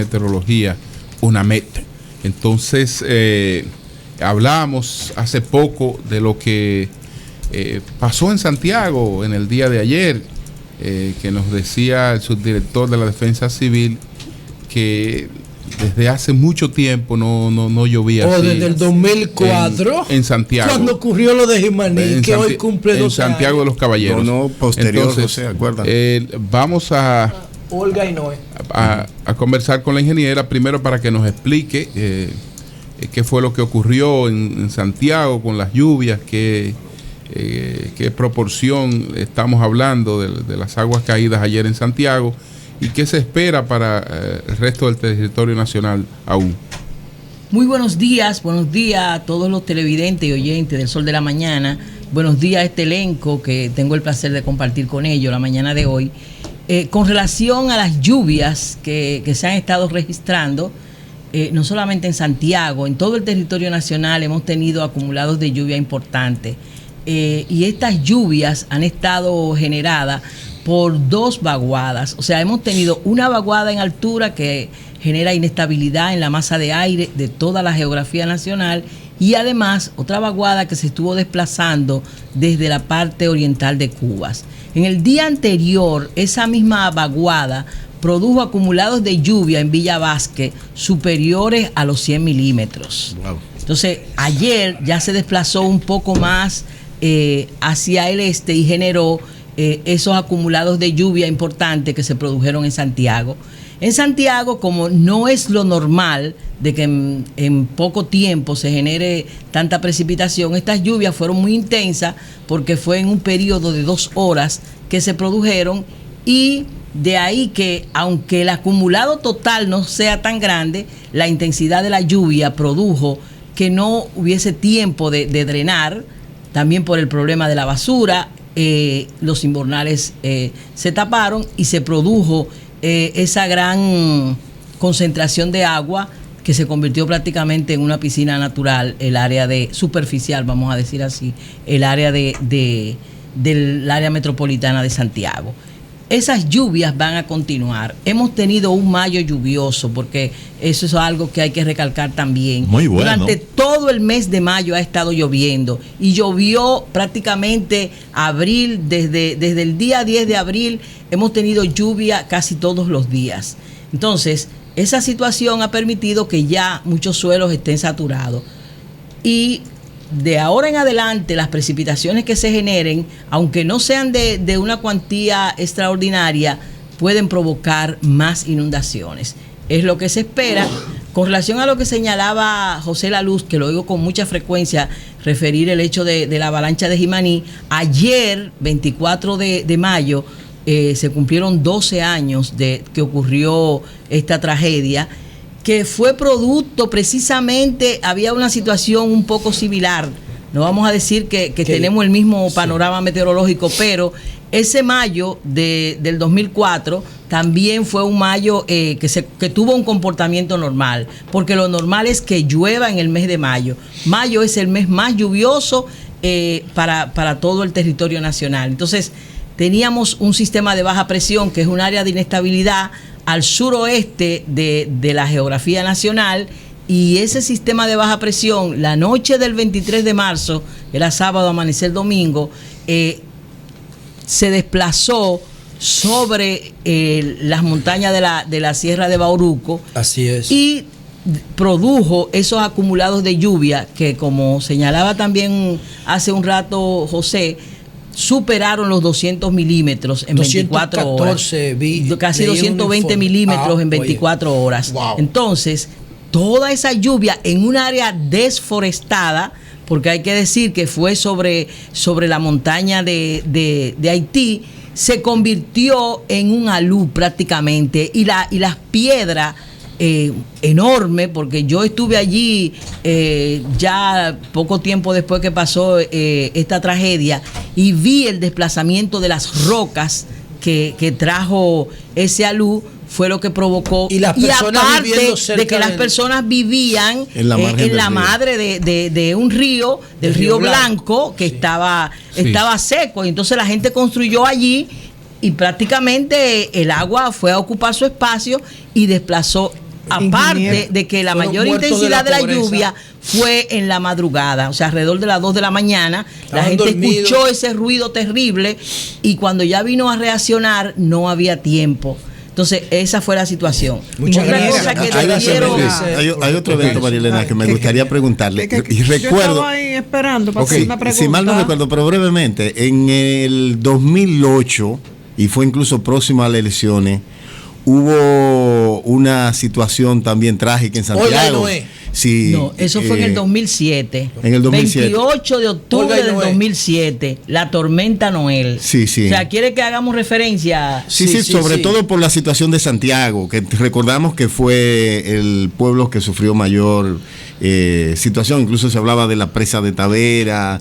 Meteorología, UNAMET. Entonces, hablamos hace poco de lo que pasó en Santiago en el día de ayer, que nos decía el subdirector de la Defensa Civil que desde hace mucho tiempo no llovía así. Desde el 2004 en Santiago, cuando ocurrió lo de Jimaní, que hoy cumple 12 en Santiago años. De los Caballeros. No, posterior, entonces, José, acuérdate. Vamos a Olga y Noé a conversar con la ingeniera primero para que nos explique qué fue lo que ocurrió en Santiago con las lluvias, qué proporción estamos hablando de las aguas caídas ayer en Santiago y qué se espera para el resto del territorio nacional aún. Muy buenos días a todos los televidentes y oyentes del Sol de la Mañana. Buenos días a este elenco que tengo el placer de compartir con ellos la mañana de hoy. Con relación a las lluvias que se han estado registrando, no solamente en Santiago, en todo el territorio nacional hemos tenido acumulados de lluvia importantes. Y estas lluvias han estado generadas por dos vaguadas. O sea, hemos tenido una vaguada en altura que genera inestabilidad en la masa de aire de toda la geografía nacional y además otra vaguada que se estuvo desplazando desde la parte oriental de Cuba. En el día anterior, esa misma vaguada produjo acumulados de lluvia en Villa Vázquez superiores a los 100 milímetros. Wow. Entonces, ayer ya se desplazó un poco más hacia el este y generó esos acumulados de lluvia importantes que se produjeron en Santiago. En Santiago, como no es lo normal de que en poco tiempo se genere tanta precipitación, estas lluvias fueron muy intensas porque fue en un periodo de 2 horas que se produjeron y de ahí que, aunque el acumulado total no sea tan grande, la intensidad de la lluvia produjo que no hubiese tiempo de drenar, también por el problema de la basura. Los invernales se taparon y se produjo esa gran concentración de agua que se convirtió prácticamente en una piscina natural, el área de superficial, vamos a decir así, el área del área metropolitana de Santiago. Esas lluvias van a continuar. Hemos tenido un mayo lluvioso, porque eso es algo que hay que recalcar también. Muy bueno. Durante todo el mes de mayo ha estado lloviendo y llovió prácticamente abril, desde el día 10 de abril hemos tenido lluvia casi todos los días. Entonces, esa situación ha permitido que ya muchos suelos estén saturados. Y de ahora en adelante, las precipitaciones que se generen, aunque no sean de una cuantía extraordinaria, pueden provocar más inundaciones. Es lo que se espera. Con relación a lo que señalaba José La Luz, que lo oigo con mucha frecuencia referir el hecho de la avalancha de Jimaní, ayer, 24 de mayo, se cumplieron 12 años de que ocurrió esta tragedia, que fue producto precisamente, había una situación un poco similar. No vamos a decir que tenemos el mismo panorama meteorológico, pero ese mayo del 2004 también fue un mayo que tuvo un comportamiento normal, porque lo normal es que llueva en el mes de mayo. Mayo es el mes más lluvioso para todo el territorio nacional. Entonces, teníamos un sistema de baja presión, que es un área de inestabilidad al suroeste de la geografía nacional, y ese sistema de baja presión, la noche del 23 de marzo, era sábado, amanecer domingo, se desplazó sobre las montañas de la Sierra de Bauruco. Así es. Y produjo esos acumulados de lluvia que, como señalaba también hace un rato José, superaron los 200 milímetros en 24 horas. Casi 220 milímetros en 24 horas. Wow. Entonces, toda esa lluvia en un área desforestada, porque hay que decir que fue sobre la montaña de Haití, se convirtió en un alú prácticamente, y las piedras enorme, porque yo estuve allí ya poco tiempo después que pasó esta tragedia, y vi el desplazamiento de las rocas que trajo ese alú. Fue lo que provocó, y aparte de que las personas vivían en la madre de un río, del río Blanco, que estaba seco, y entonces la gente construyó allí y prácticamente el agua fue a ocupar su espacio y desplazó Aparte de que la mayor intensidad de la lluvia fue en la madrugada, o sea, alrededor de las 2 de la mañana. La gente escuchó ese ruido terrible y cuando ya vino a reaccionar no había tiempo. Entonces, esa fue la situación. Otra cosa que hay otro evento, María Elena, que me gustaría preguntarle. Y recuerdo. Yo estaba ahí esperando para hacer una pregunta. Si mal no recuerdo, pero brevemente, en el 2008, y fue incluso próximo a las elecciones, hubo una situación también trágica en Santiago. Sí, no, eso fue en el 2007. En el 2007. 28 de octubre del 2007, la tormenta Noel. Sí, sí. O sea, ¿quiere que hagamos referencia? Sí, sobre todo por la situación de Santiago, que recordamos que fue el pueblo que sufrió mayor situación. Incluso se hablaba de la presa de Tavera,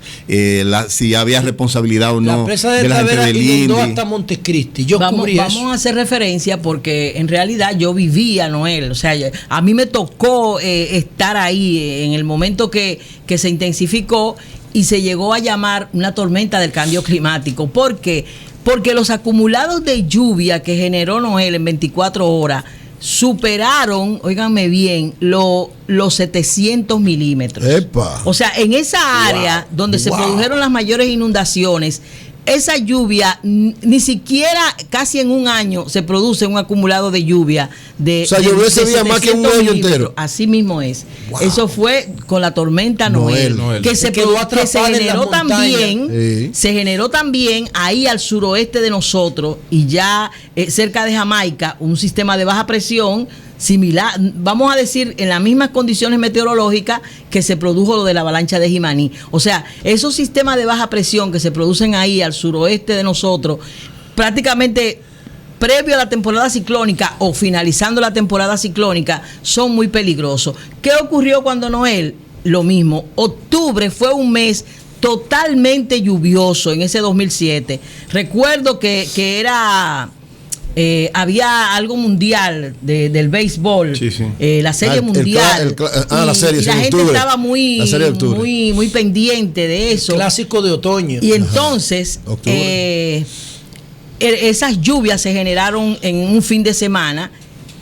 si había responsabilidad o no. La presa de Tavera inundó hasta Montecristi. Vamos a hacer referencia porque en realidad yo vivía Noel. O sea, a mí me tocó estar ahí en el momento que se intensificó y se llegó a llamar una tormenta del cambio climático. ¿Por qué? Porque los acumulados de lluvia que generó Noel en 24 horas superaron, óiganme bien, los 700 milímetros. ¡Epa! O sea, en esa área donde se produjeron las mayores inundaciones, esa lluvia, ni siquiera casi en un año se produce un acumulado de lluvia o sea, llovió ese día más que un año entero. Así mismo es. Wow. Eso fue con la tormenta Noel. Que se generó también, se generó también ahí al suroeste de nosotros y ya cerca de Jamaica, un sistema de baja presión similar, vamos a decir, en las mismas condiciones meteorológicas que se produjo lo de la avalancha de Jimaní. O sea, esos sistemas de baja presión que se producen ahí al suroeste de nosotros, prácticamente previo a la temporada ciclónica o finalizando la temporada ciclónica, son muy peligrosos. ¿Qué ocurrió cuando Noel? Lo mismo. Octubre fue un mes totalmente lluvioso en ese 2007. Recuerdo que era... había algo mundial del béisbol, la serie mundial. La serie, y la gente estaba muy pendiente de eso. El clásico de otoño. Y entonces, esas lluvias se generaron en un fin de semana.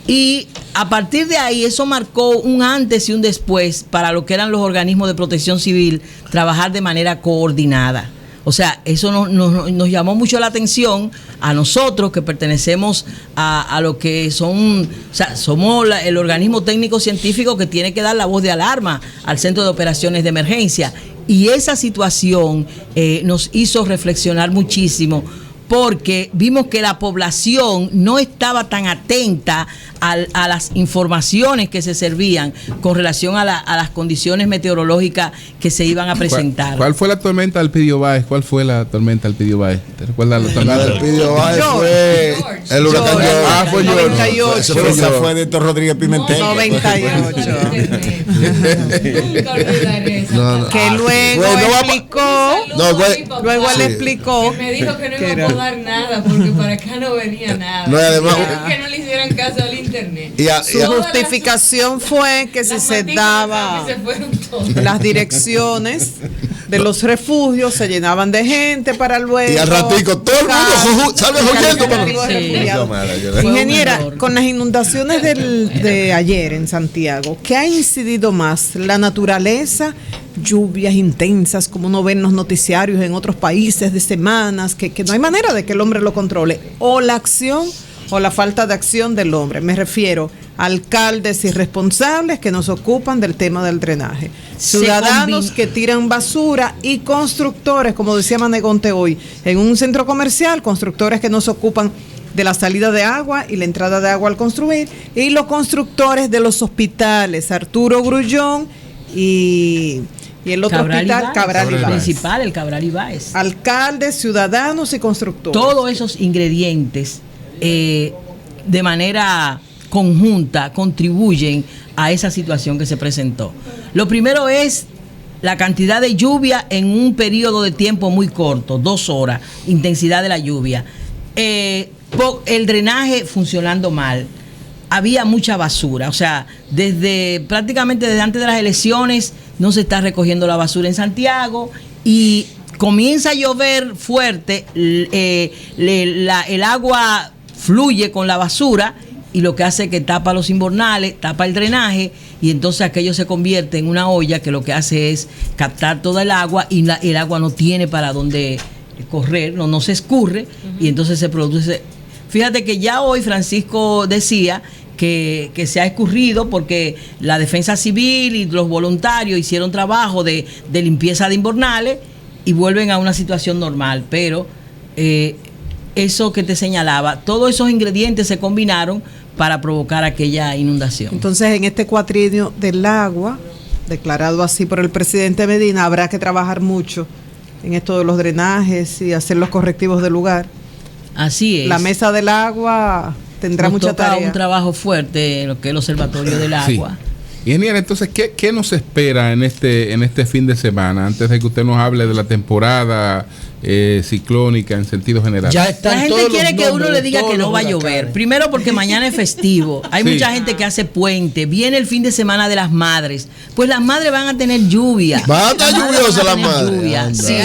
Y a partir de ahí eso marcó un antes y un después para lo que eran los organismos de protección civil trabajar de manera coordinada. O sea, eso nos llamó mucho la atención a nosotros que pertenecemos a lo que son, o sea, somos el organismo técnico científico que tiene que dar la voz de alarma al Centro de Operaciones de Emergencia. Y esa situación nos hizo reflexionar muchísimo, porque vimos que la población no estaba tan atenta a las informaciones que se servían con relación a las condiciones meteorológicas que se iban a presentar. ¿Cuál fue la tormenta del Pidio Báez? ¿Cuál fue la tormenta del Pidio Báez? ¿Te recuerdas la tormenta del Pidio Báez? Fue el huracán George. Fue 98. Esa fue de Héctor Rodríguez Pimentel. 98. Que luego él explicó. Me dijo que no iba a dar nada porque para acá no venía nada. No, además, que no le hicieran caso al internet. Su justificación fue que si se daba las direcciones de los refugios se llenaban de gente para luego. Y al ratico todo el mundo sale huyendo. Ingeniera, con las inundaciones de ayer en Santiago, ¿qué ha incidido más? ¿La naturaleza? Lluvias intensas, como uno ve en los noticiarios en otros países de semanas, que no hay manera de que el hombre lo controle, o la acción o la falta de acción del hombre. Me refiero a alcaldes irresponsables que nos ocupan del tema del drenaje, ciudadanos que tiran basura y constructores, como decía Manegonte hoy, en un centro comercial, constructores que nos ocupan de la salida de agua y la entrada de agua al construir, y los constructores de los hospitales, Arturo Grullón y el otro hospital, Cabral Ibáez. Principal, el Cabral Ibáez. Alcaldes, ciudadanos y constructores. Todos esos ingredientes de manera conjunta contribuyen a esa situación que se presentó. Lo primero es la cantidad de lluvia en un periodo de tiempo muy corto, 2 horas, intensidad de la lluvia. El drenaje funcionando mal. Había mucha basura, o sea, prácticamente desde antes de las elecciones no se está recogiendo la basura en Santiago y comienza a llover fuerte, el agua fluye con la basura y lo que hace es que tapa los invernales, tapa el drenaje, y entonces aquello se convierte en una olla que lo que hace es captar toda el agua, y el agua no tiene para dónde correr, no se escurre, y entonces se produce. Fíjate que ya hoy Francisco decía que se ha escurrido porque la defensa civil y los voluntarios hicieron trabajo de limpieza de invernales y vuelven a una situación normal, pero eso que te señalaba, todos esos ingredientes se combinaron para provocar aquella inundación. Entonces, en este cuatrienio del agua, declarado así por el presidente Medina, habrá que trabajar mucho en esto de los drenajes y hacer los correctivos del lugar. Así es. La mesa del agua tendrá mucha tarea. Un trabajo fuerte en lo que es el Observatorio del Agua. Sí. Ingeniera, entonces, ¿qué nos espera en este fin de semana? Antes de que usted nos hable de la temporada ciclónica en sentido general. Ya están. La gente quiere que uno le diga que no va a llover. Primero porque mañana es festivo. Hay mucha gente que hace puente. Viene el fin de semana de las madres. Pues las madres van a tener lluvia. Va a estar lluviosa las madres. Sí.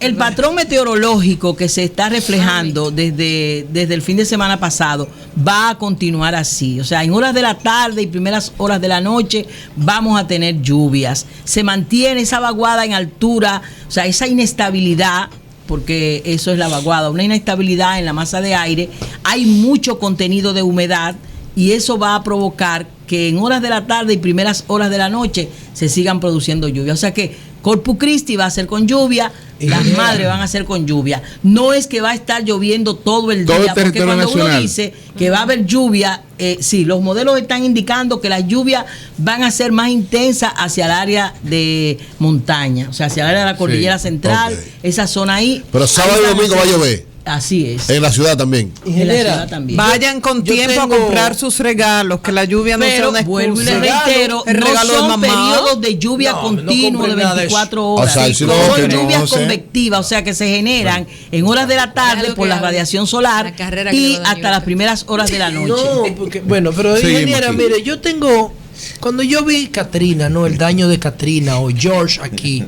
El patrón meteorológico que se está reflejando desde el fin de semana pasado va a continuar así. O sea, en horas de la tarde y primeras horas de la noche vamos a tener lluvias. Se mantiene esa vaguada en altura, o sea, esa inestabilidad, porque eso es la vaguada, una inestabilidad en la masa de aire. Hay mucho contenido de humedad y eso va a provocar que en horas de la tarde y primeras horas de la noche se sigan produciendo lluvias. O sea que Corpus Christi va a ser con lluvia, las madres van a ser con lluvia. No es que va a estar lloviendo todo el día, porque cuando uno dice que va a haber lluvia, sí, los modelos están indicando que las lluvias van a ser más intensas hacia el área de montaña, o sea, hacia el área de la cordillera central, esa zona ahí. Pero sábado y domingo va a llover. Así es. En la ciudad también. Ingeniera, vayan con tiempo a comprar sus regalos, que la lluvia no sea una excusa. Vuelvo y le reitero, no son periodos de lluvia continua de 24 horas. O sea, son lluvias convectivas, o sea, que se generan en horas de la tarde por la radiación solar y hasta las primeras horas de la noche. No, porque, bueno, pero ingeniera, mire, yo tengo, cuando yo vi Katrina, ¿no? El daño de Katrina o George aquí,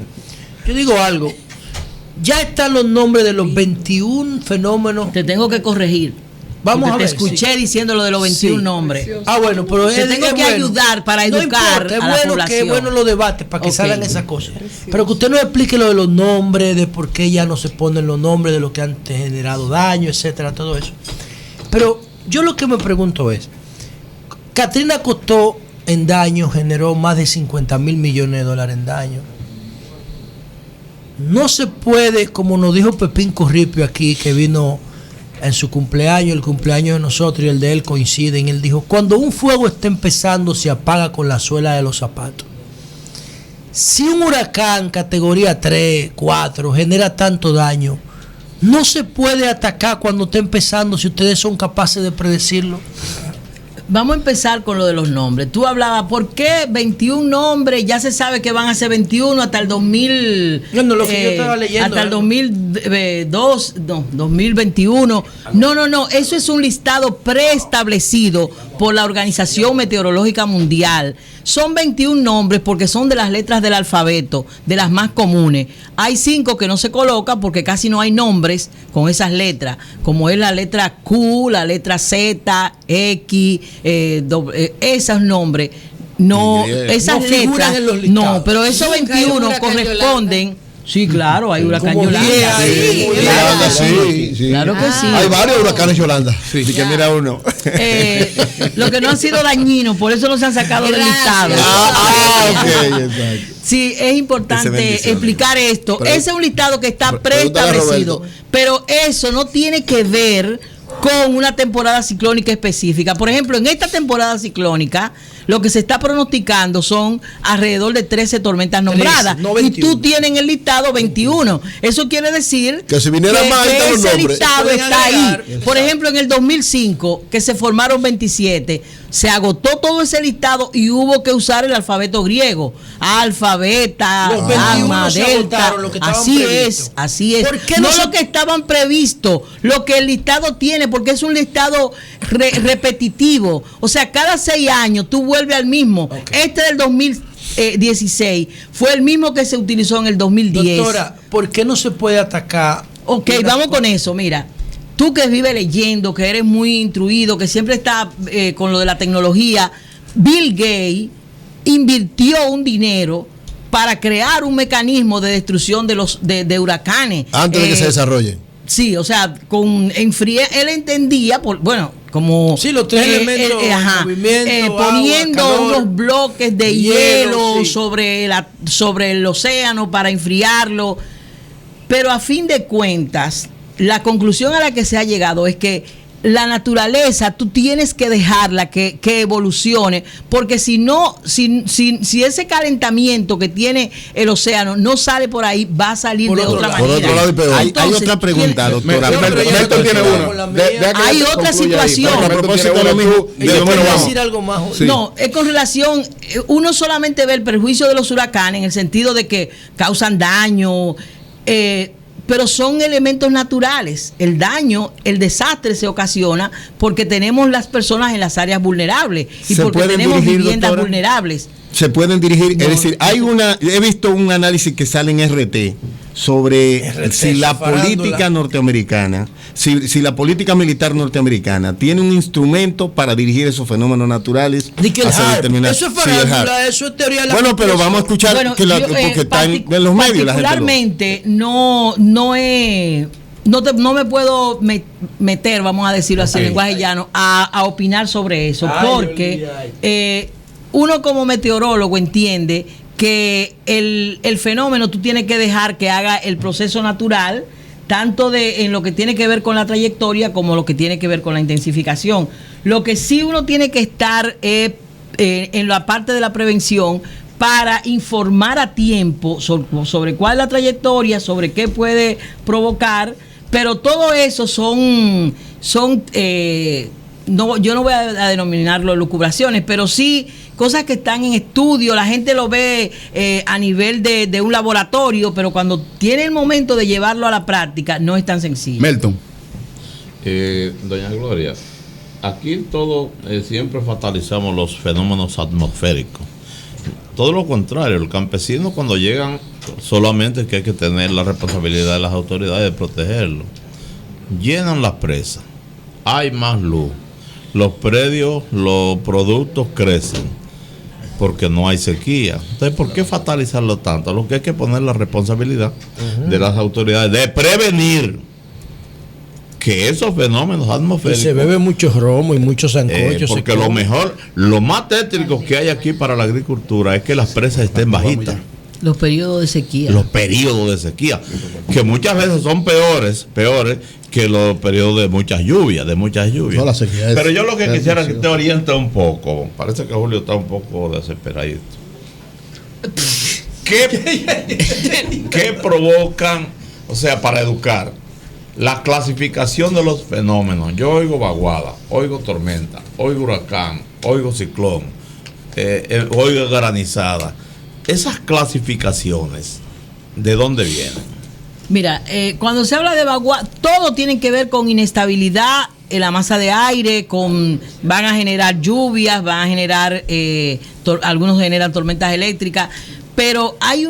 yo digo algo. Ya están los nombres de los 21 fenómenos. Te tengo que corregir. Vamos a ver. Te escuché diciendo lo de los 21 nombres. Ah, bueno, pero te tengo que ayudar para educar a la población. Qué bueno los debates para que salgan esas cosas. Pero que usted nos explique lo de los nombres, de por qué ya no se ponen los nombres de los que han generado daño, etcétera, todo eso. Pero yo lo que me pregunto es, Katrina costó en daño, generó más de 50 mil millones de dólares en daño. No se puede, como nos dijo Pepín Corripio aquí, que vino en su cumpleaños, el cumpleaños de nosotros y el de él coinciden. Él dijo, cuando un fuego está empezando, se apaga con la suela de los zapatos. Si un huracán categoría 3, 4 genera tanto daño, no se puede atacar cuando está empezando si ustedes son capaces de predecirlo. Vamos a empezar con lo de los nombres. Tú hablabas, ¿por qué 21 nombres? Ya se sabe que van a ser 21 hasta el 2000. No, lo que yo estaba leyendo. Hasta el 2021. No. Eso es un listado preestablecido por la Organización Meteorológica Mundial. Son 21 nombres porque son de las letras del alfabeto, de las más comunes. Hay 5 que no se colocan porque casi no hay nombres con esas letras, como es la letra Q, la letra Z, X, esos nombres. No, esas no letras. No, pero esos 21 corresponden. Sí, claro, hay huracán Yolanda. Sí. Claro que sí. Hay varios huracanes Yolanda. Sí, que mira uno. Lo que no han sido dañinos, por eso no se han sacado del listado. Ok, exacto. Sí, es importante explicar esto. Ese es un listado que está preestablecido, pero eso no tiene que ver con una temporada ciclónica específica. Por ejemplo, en esta temporada ciclónica, lo que se está pronosticando son alrededor de 13 tormentas nombradas. 13, no y tú tienes en el listado 21. Eso quiere decir que si viniera más, que ese nombres listado está ahí. Por ejemplo, en el 2005, que se formaron 27, se agotó todo ese listado y hubo que usar el alfabeto griego. Alfa, beta, gamma, delta. Así es. No lo que estaban previsto, lo que el listado tiene, porque es un listado repetitivo. O sea, cada 6 años tú vuelve al mismo. Este del 2016 fue el mismo que se utilizó en el 2010. Doctora, ¿por qué no se puede atacar? Ok, vamos con eso. Mira, tú que vives leyendo, que eres muy instruido, que siempre está con lo de la tecnología, Bill Gates invirtió un dinero para crear un mecanismo de destrucción de huracanes. Antes de que se desarrolle. Sí, o sea, él entendía, como... Sí, los tres elementos, movimiento, poniendo agua, calor, unos bloques de hielo sí, sobre el océano para enfriarlo. Pero a fin de cuentas, la conclusión a la que se ha llegado es que la naturaleza tú tienes que dejarla que evolucione, porque si ese calentamiento que tiene el océano no sale por ahí, va a salir de otra manera. Por otro lado y peor. Hay otra pregunta, doctora. Hay otra situación. A propósito de lo mismo, decir algo más. Sí. No, es con relación, uno solamente ve el perjuicio de los huracanes en el sentido de que causan daño, pero son elementos naturales. El daño, el desastre se ocasiona porque tenemos las personas en las áreas vulnerables y porque tenemos viviendas vulnerables. Se pueden dirigir, es decir, he visto un análisis que sale en RT sobre si la política norteamericana, si la política militar norteamericana tiene un instrumento para dirigir esos fenómenos naturales. Eso es farándula, eso es teoría de la Bueno, pero vamos a escuchar porque está en los medios. Particularmente no me puedo meter, vamos a decirlo así, en lenguaje llano, a opinar sobre eso, porque uno como meteorólogo entiende que el fenómeno tú tienes que dejar que haga el proceso natural, tanto en lo que tiene que ver con la trayectoria como lo que tiene que ver con la intensificación. Lo que sí uno tiene que estar en la parte de la prevención para informar a tiempo sobre cuál es la trayectoria, sobre qué puede provocar, pero todo eso son yo no voy a denominarlo lucubraciones, pero sí cosas que están en estudio. La gente lo ve a nivel de un laboratorio, pero cuando tiene el momento de llevarlo a la práctica no es tan sencillo. Melton. Doña Gloria, aquí todo siempre fatalizamos los fenómenos atmosféricos. Todo lo contrario, el campesino cuando llegan solamente que hay que tener la responsabilidad de las autoridades de protegerlo. Llenan las presas, hay más luz, los predios, los productos crecen porque no hay sequía. Entonces, ¿por qué fatalizarlo tanto? Lo que hay que poner la responsabilidad de las autoridades de prevenir que esos fenómenos atmosféricos. Y se bebe mucho romo y muchos sancochos. Porque lo más tétrico que hay aquí para la agricultura es que las presas estén bajitas. Los periodos de sequía. Los periodos de sequía, que muchas veces son peores que los periodos de muchas lluvias. No, la sequía Pero yo lo que quisiera es que te oriente un poco. Parece que Julio está un poco desesperadito. ¿Qué provocan, o sea, para educar? La clasificación de los fenómenos. Yo oigo vaguada, oigo tormenta, oigo huracán, oigo ciclón, oigo granizada. Esas clasificaciones, ¿de dónde vienen? Mira, cuando se habla de vaguada, todo tiene que ver con inestabilidad en la masa de aire, van a generar lluvias, van a generar, algunos generan tormentas eléctricas, pero hay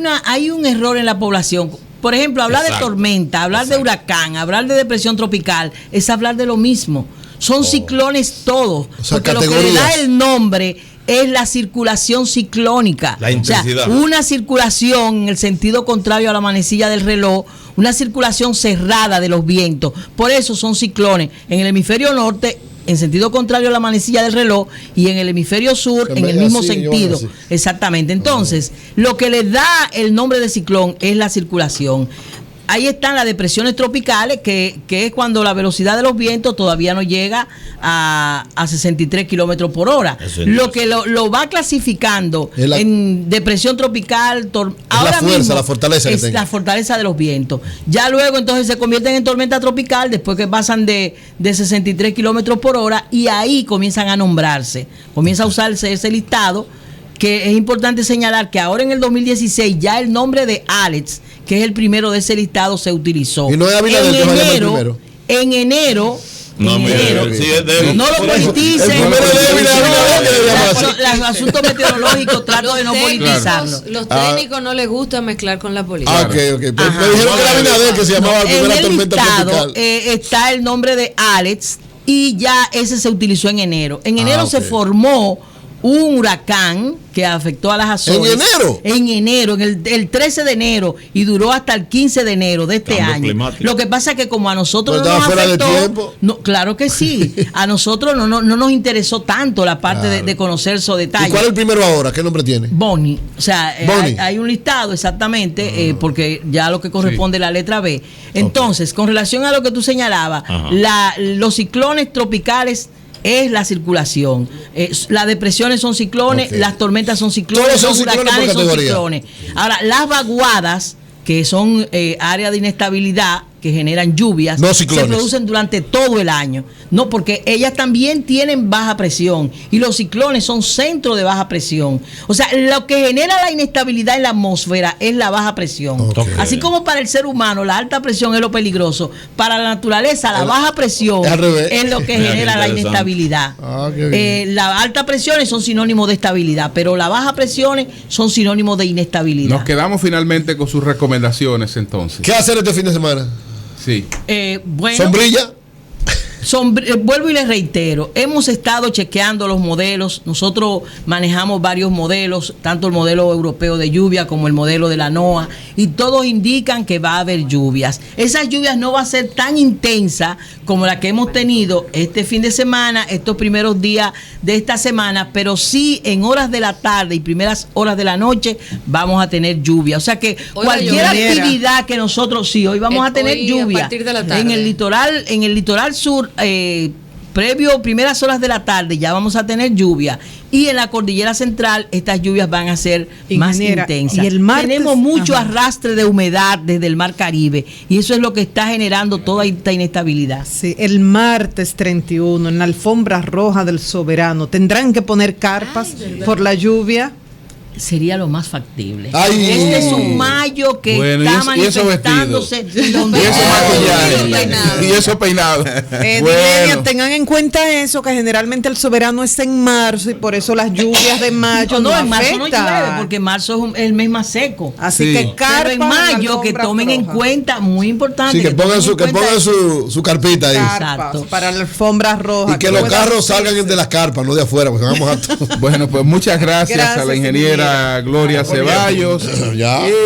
un error en la población. Por ejemplo, hablar de tormenta, hablar de huracán, hablar de depresión tropical, es hablar de lo mismo. Son ciclones todos, o sea, porque categorías. Lo que le da el nombre es la circulación ciclónica. La intensidad. O sea, una circulación en el sentido contrario a la manecilla del reloj, una circulación cerrada de los vientos. Por eso son ciclones. En el hemisferio norte, en sentido contrario a la manecilla del reloj, y en el hemisferio sur, en el mismo sentido. Exactamente. Entonces, lo que le da el nombre de ciclón es la circulación. Ahí están las depresiones tropicales, que es cuando la velocidad de los vientos todavía no llega a 63 kilómetros por hora. Lo que lo va clasificando en depresión tropical, ahora mismo, la fortaleza es la fortaleza de los vientos. Ya luego entonces se convierten en tormenta tropical después que pasan de 63 kilómetros por hora, y ahí comienzan a nombrarse, comienza a usarse ese listado, que es importante señalar que ahora en el 2016 ya el nombre de Alex, que es el primero de ese listado, se utilizó. Y no es Abinader que vaya el primero. En enero. No lo politicen. Los asuntos meteorológicos trato de no politizarlo. Los técnicos no les gusta mezclar con la política. Ok. Me dijeron que era Abinader que se llamaba la primera tormenta tropical. Está el nombre de Alex y ya ese se utilizó en enero. En enero se formó un huracán que afectó a las Azores. ¿En enero? En enero, el 13 de enero y duró hasta el 15 de enero de este año. Climático. Lo que pasa es que como a nosotros no nos afectó, no, claro que sí, a nosotros no nos interesó tanto la parte de conocer esos detalles. ¿Y cuál es el primero ahora? ¿Qué nombre tiene? Bonnie. O sea, hay un listado exactamente, porque ya lo que corresponde a la letra B. Entonces, con relación a lo que tú señalabas, los ciclones tropicales es la circulación. Las depresiones son ciclones, las tormentas son ciclones, los huracanes son ciclones. Ahora, las vaguadas, que son áreas de inestabilidad que generan lluvias, se producen durante todo el año. No, porque ellas también tienen baja presión y los ciclones son centros de baja presión. O sea, lo que genera la inestabilidad en la atmósfera es la baja presión. Así como para el ser humano la alta presión es lo peligroso, para la naturaleza la baja presión es lo que genera la inestabilidad. Las altas presiones son sinónimos de estabilidad, pero las bajas presiones son sinónimos de inestabilidad. Nos quedamos finalmente con sus recomendaciones entonces. ¿Qué hacer este fin de semana? Sí. Bueno, ¿sombrilla? Vuelvo y les reitero, hemos estado chequeando los modelos, nosotros manejamos varios modelos, tanto el modelo europeo de lluvia como el modelo de la NOAA, y todos indican que va a haber lluvias. Esas lluvias no va a ser tan intensa como la que hemos tenido este fin de semana, estos primeros días de esta semana, pero sí en horas de la tarde y primeras horas de la noche vamos a tener lluvia. O sea que cualquier actividad que nosotros, hoy vamos a tener lluvia. A partir de la tarde. En el litoral sur, previo primeras horas de la tarde ya vamos a tener lluvia, y en la cordillera central estas lluvias van a ser más intensas. Y el martes, tenemos mucho arrastre de humedad desde el mar Caribe y eso es lo que está generando toda esta inestabilidad. Sí, el martes 31 en la alfombra roja del Soberano tendrán que poner carpas por la lluvia. Sería lo más factible. Este es un mayo que está manifestándose. Y eso peinado. Tengan en cuenta eso, que generalmente el soberano es en marzo y por eso las lluvias de mayo no en marzo no llueve, porque marzo es el mes más seco. Así que pero en mayo que tomen en cuenta, muy importante. Sí, que pongan su carpita ahí. Exacto. Para la alfombra roja. Y que los carros salgan de las carpas, no de afuera, porque vamos a Bueno, pues muchas gracias a la ingeniera Gloria Ceballos.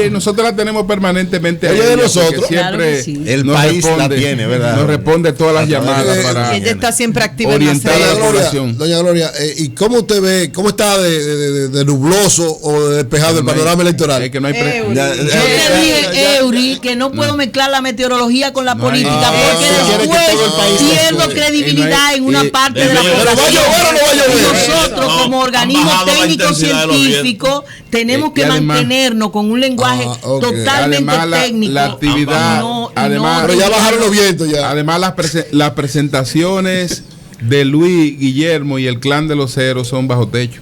Y nosotros la tenemos permanentemente ahí, de nosotros. Siempre el país la tiene, ¿verdad? Nos responde todas las llamadas para ella está siempre activa orientar a la población. Doña Gloria, ¿y cómo usted ve, cómo está de nubloso o de despejado el panorama electoral? Es que no hay yo te dije, Eury, que no puedo mezclar la meteorología con la política, porque después pierdo credibilidad en una parte de la población. Nosotros, como organismo técnico científico, tenemos que mantenernos con un lenguaje totalmente técnico. La actividad, pero ya bajaron los vientos ya. Además, las presentaciones de Luis, Guillermo y el clan de los ceros son bajo techo.